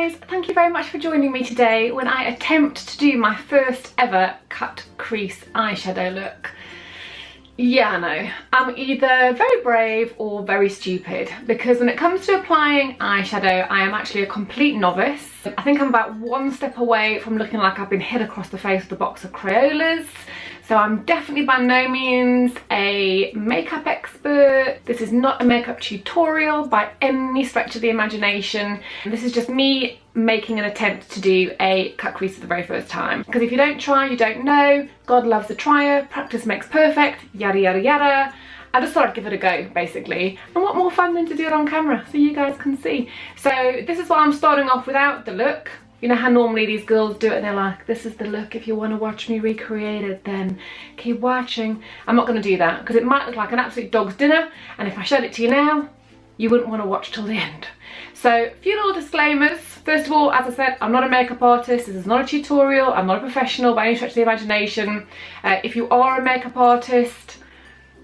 guys, thank you very much for joining me today when I attempt to do my first ever cut crease eyeshadow look. Yeah, I know. I'm either very brave or very stupid, because when it comes to applying eyeshadow, I am actually a complete novice. I think I'm about one step away from looking like I've been hit across the face with a box of Crayolas. So I'm definitely by no means a makeup expert. This is not a makeup tutorial by any stretch of the imagination. This is just me making an attempt to do a cut crease for the very first time. Because if you don't try, you don't know. God loves a trier, practice makes perfect, yada yada yada. I just thought I'd give it a go, basically. And what more fun than to do it on camera so you guys can see. So this is why I'm starting off without the look. You know how normally these girls do it and they're like, this is the look, if you want to watch me recreate it, then keep watching. I'm not going to do that, because it might look like an absolute dog's dinner, and if I showed it to you now, you wouldn't want to watch till the end. So, a few little disclaimers. First of all, as I said, I'm not a makeup artist. This is not a tutorial. I'm not a professional by any stretch of the imagination. If you are a makeup artist,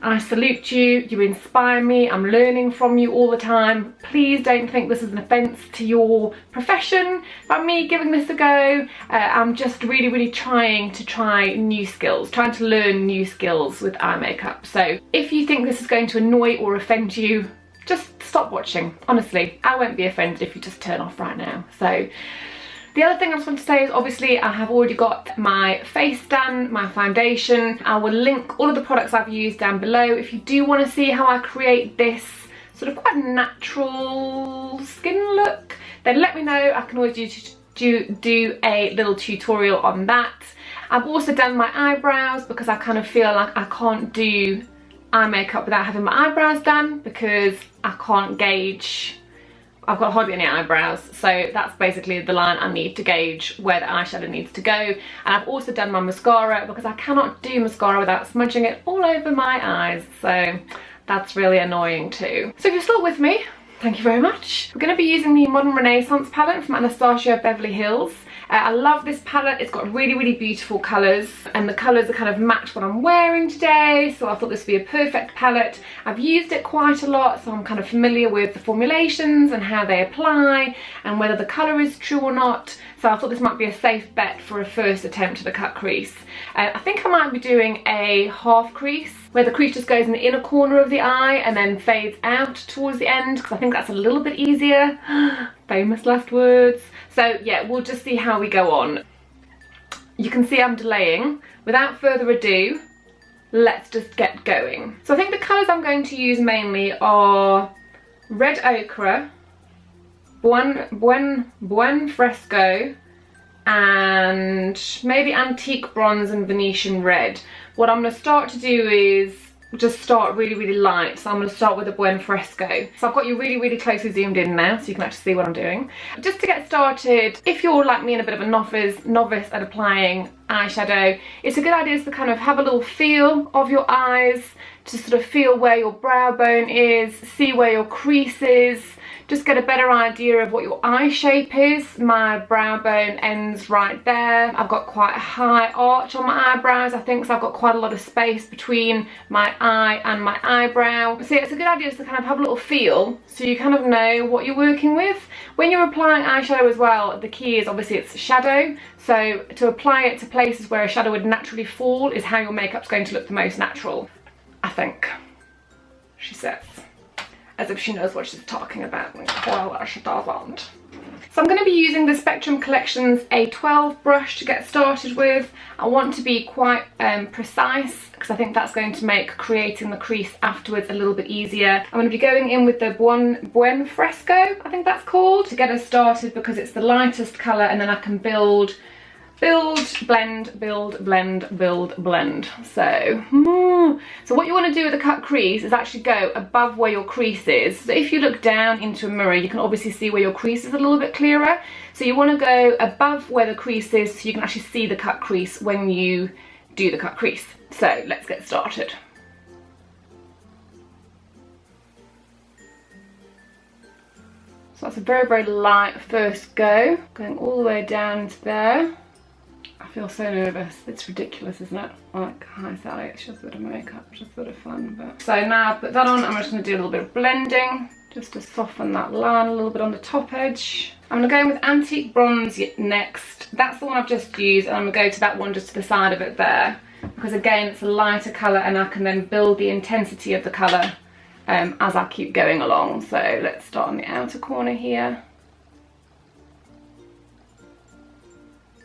I salute you, you inspire me, I'm learning from you all the time. Please don't think this is an offence to your profession by me giving this a go. I'm just really trying new skills, trying to learn new skills with eye makeup. So if you think this is going to annoy or offend you, just stop watching. Honestly, I won't be offended if you just turn off right now. So the other thing I just want to say is, obviously I have already got my face done, my foundation. I will link all of the products I've used down below if you do want to see how I create this sort of quite natural skin look. Then let me know, I can always do a little tutorial on that. I've also done my eyebrows because I kind of feel like I can't do eye makeup without having my eyebrows done, because I can't gauge. I've got hardly any eyebrows, so that's basically the line I need to gauge where the eyeshadow needs to go. And I've also done my mascara because I cannot do mascara without smudging it all over my eyes, so that's really annoying too. So if you're still with me, thank you very much. We're going to be using the Modern Renaissance palette from Anastasia Beverly Hills. I love this palette. It's got really beautiful colours, and the colours are kind of match what I'm wearing today, so I thought this would be a perfect palette. I've used it quite a lot, so I'm kind of familiar with the formulations and how they apply and whether the colour is true or not, so I thought this might be a safe bet for a first attempt at a cut crease. I think I might be doing a half crease, where the crease just goes in the inner corner of the eye and then fades out towards the end, because I think that's a little bit easier. Famous last words. So yeah, we'll just see how we go on. You can see I'm delaying. Without further ado, let's just get going. So I think the colours I'm going to use mainly are Red Ochre, Buen Fresco, and maybe Antique Bronze and Venetian Red. What I'm going to start to do is just start really light. So I'm going to start with a Buen Fresco. So I've got you really closely zoomed in now, so you can actually see what I'm doing. Just to get started, if you're like me and a bit of a novice at applying eyeshadow, it's a good idea to kind of have a little feel of your eyes, to sort of feel where your brow bone is, see where your crease is, just get a better idea of what your eye shape is. My brow bone ends right there. I've got quite a high arch on my eyebrows, I think, so I've got quite a lot of space between my eye and my eyebrow. So yeah, it's a good idea to kind of have a little feel, so you kind of know what you're working with. When you're applying eyeshadow as well, the key is obviously it's shadow, so to apply it to places where a shadow would naturally fall is how your makeup's going to look the most natural, I think, she says, as if she knows what she's talking about. Well, she doesn't. So I'm going to be using the Spectrum Collections A12 brush to get started with. I want to be quite precise, because I think that's going to make creating the crease afterwards a little bit easier. I'm going to be going in with the Buen Fresco, I think that's called, to get us started, because it's the lightest colour, and then I can build, blend, build, blend, build, blend. So what you want to do with a cut crease is actually go above where your crease is. So if you look down into a mirror, you can obviously see where your crease is a little bit clearer. So you want to go above where the crease is, so you can actually see the cut crease when you do the cut crease. So let's get started. So that's a very light first go, going all the way down to there. I feel so nervous. It's ridiculous, isn't it? Like, hi Sally, it's just a bit of makeup, just a bit of fun. But so now I've put that on, I'm just going to do a little bit of blending just to soften that line a little bit on the top edge. I'm going to go in with Antique Bronze next. That's the one I've just used, and I'm going to go to that one just to the side of it there, because again it's a lighter colour and I can then build the intensity of the colour as I keep going along. So let's start on the outer corner here.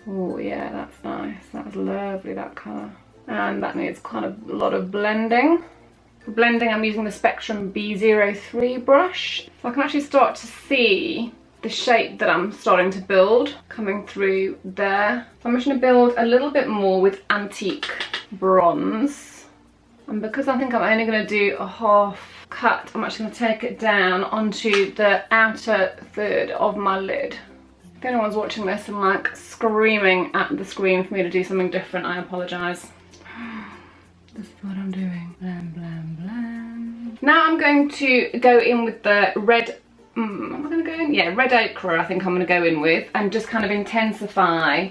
Oh yeah, that's nice. That's lovely, that colour. And that needs quite a lot of blending. For blending, I'm using the Spectrum B03 brush. So I can actually start to see the shape that I'm starting to build coming through there. So I'm just going to build a little bit more with Antique Bronze. And because I think I'm only going to do a half cut, I'm actually going to take it down onto the outer third of my lid. If anyone's watching this and like screaming at the screen for me to do something different, I apologise. This is what I'm doing. Blam, blam, blam. Now I'm going to go in with the red, am I going to go in? Yeah, red ochre I think I'm going to go in with, and just kind of intensify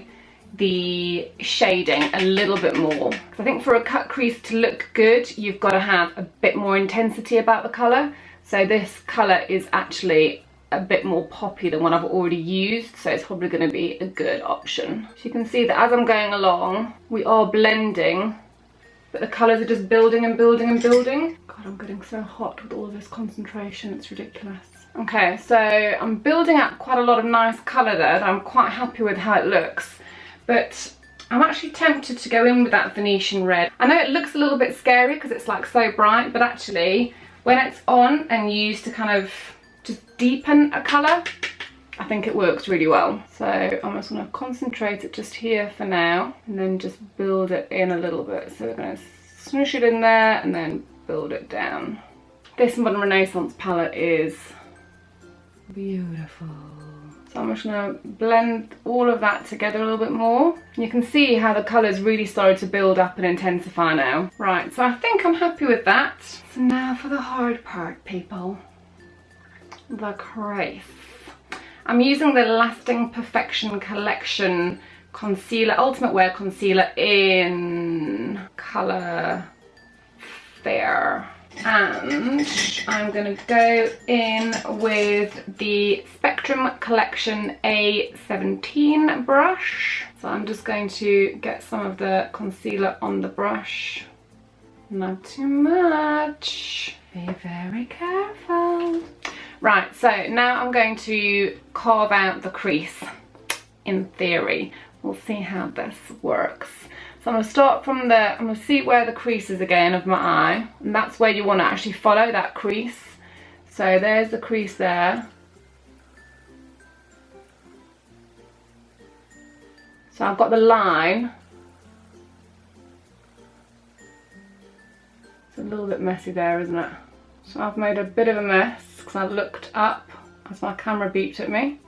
the shading a little bit more. I think for a cut crease to look good, you've got to have a bit more intensity about the colour. So this colour is actually a bit more poppy than what I've already used, so it's probably going to be a good option. So you can see that as I'm going along, we are blending, but the colours are just building and building and building. God, I'm getting so hot with all of this concentration, it's ridiculous. Okay, so I'm building up quite a lot of nice colour there, that I'm quite happy with how it looks, but I'm actually tempted to go in with that Venetian red. I know it looks a little bit scary because it's like so bright, but actually when it's on and used to kind of just deepen a colour, I think it works really well. So I'm just going to concentrate it just here for now, and then just build it in a little bit. So we're going to smoosh it in there and then build it down. This Modern Renaissance palette is beautiful. So I'm just going to blend all of that together a little bit more. You can see how the colours really started to build up and intensify now. Right, so I think I'm happy with that. So now for the hard part, people. The crease. I'm using the Lasting Perfection Collection concealer, Ultimate Wear concealer in colour Fair. And I'm going to go in with the Spectrum Collection A17 brush. So I'm just going to get some of the concealer on the brush. Not too much. Be very careful. Right, so now I'm going to carve out the crease, in theory. We'll see how this works. So I'm going to start from I'm going to see where the crease is again of my eye, and that's where you want to actually follow that crease. So there's the crease there. So I've got the line. It's a little bit messy there, isn't it? So I've made a bit of a mess because I looked up as my camera beeped at me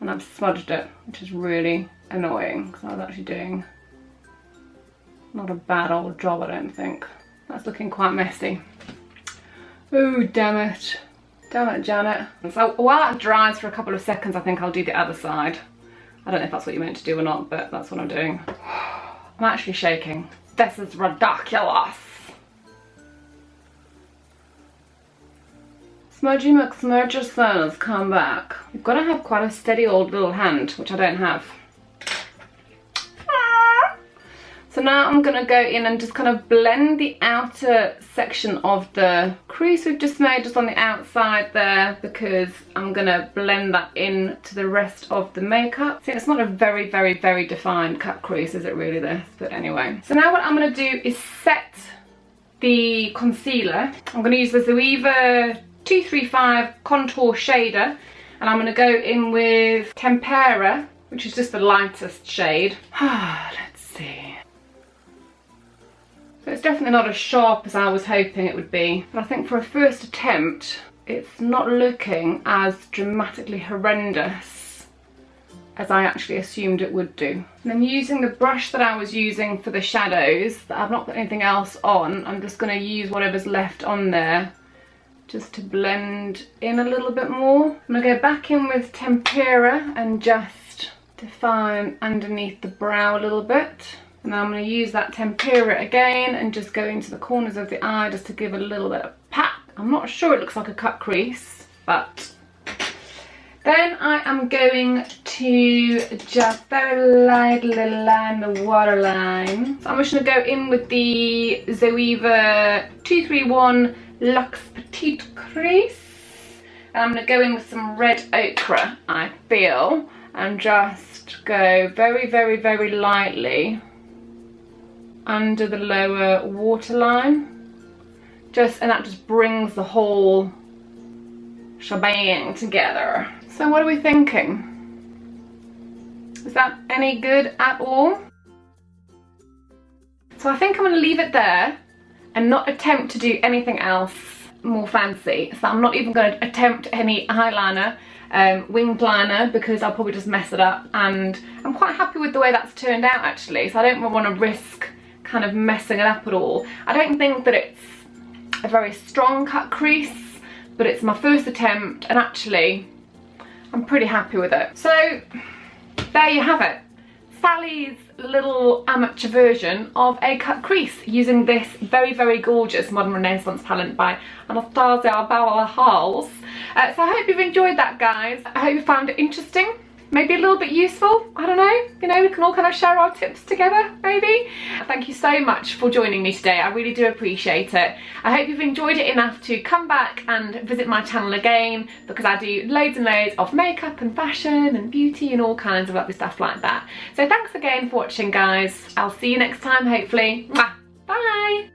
and I've smudged it, which is really annoying because I was actually doing not a bad old job, I don't think. That's looking quite messy. Oh, damn it. Damn it, Janet. So while that dries for a couple of seconds, I think I'll do the other side. I don't know if that's what you meant to do or not, but that's what I'm doing. I'm actually shaking. This is ridiculous. Smudgy McSmudgerson has come back. You've got to have quite a steady old little hand, which I don't have. So now I'm going to go in and just kind of blend the outer section of the crease we've just made just on the outside there, because I'm going to blend that in to the rest of the makeup. See, it's not a very, very, very defined cut crease, is it really, this? But anyway. So now what I'm going to do is set the concealer. I'm going to use the Zoeva 235 contour shader, and I'm going to go in with Tempera, which is just the lightest shade. Let's see. So it's definitely not as sharp as I was hoping it would be, but I think for a first attempt it's not looking as dramatically horrendous as I actually assumed it would do. And then using the brush that I was using for the shadows, that I've not put anything else on, I'm just going to use whatever's left on there just to blend in a little bit more. I'm going to go back in with Tempera and just define underneath the brow a little bit. And then I'm going to use that Tempera again and just go into the corners of the eye just to give it a little bit of pop. I'm not sure it looks like a cut crease, but then I am going to just very lightly line the waterline. So I'm just going to go in with the Zoeva 231 Luxe Petite Crease. And I'm going to go in with some red ochre, I feel, and just go very, very, very lightly under the lower waterline. And that just brings the whole shebang together. So what are we thinking? Is that any good at all? So I think I'm going to leave it there and not attempt to do anything else more fancy. So I'm not even going to attempt any eyeliner, winged liner, because I'll probably just mess it up, and I'm quite happy with the way that's turned out actually, so I don't want to risk kind of messing it up at all. I don't think that it's a very strong cut crease, but it's my first attempt and actually I'm pretty happy with it. So there you have it. Sally's little amateur version of a cut crease using this very, very gorgeous Modern Renaissance palette by Anastasia Beverly-Hills. So I hope you've enjoyed that, guys. I hope you found it interesting, maybe a little bit useful. I don't know, you know, we can all kind of share our tips together, maybe. Thank you so much for joining me today. I really do appreciate it. I hope you've enjoyed it enough to come back and visit my channel again, because I do loads and loads of makeup and fashion and beauty and all kinds of lovely stuff like that. So thanks again for watching, guys. I'll see you next time, hopefully. Mwah. Bye.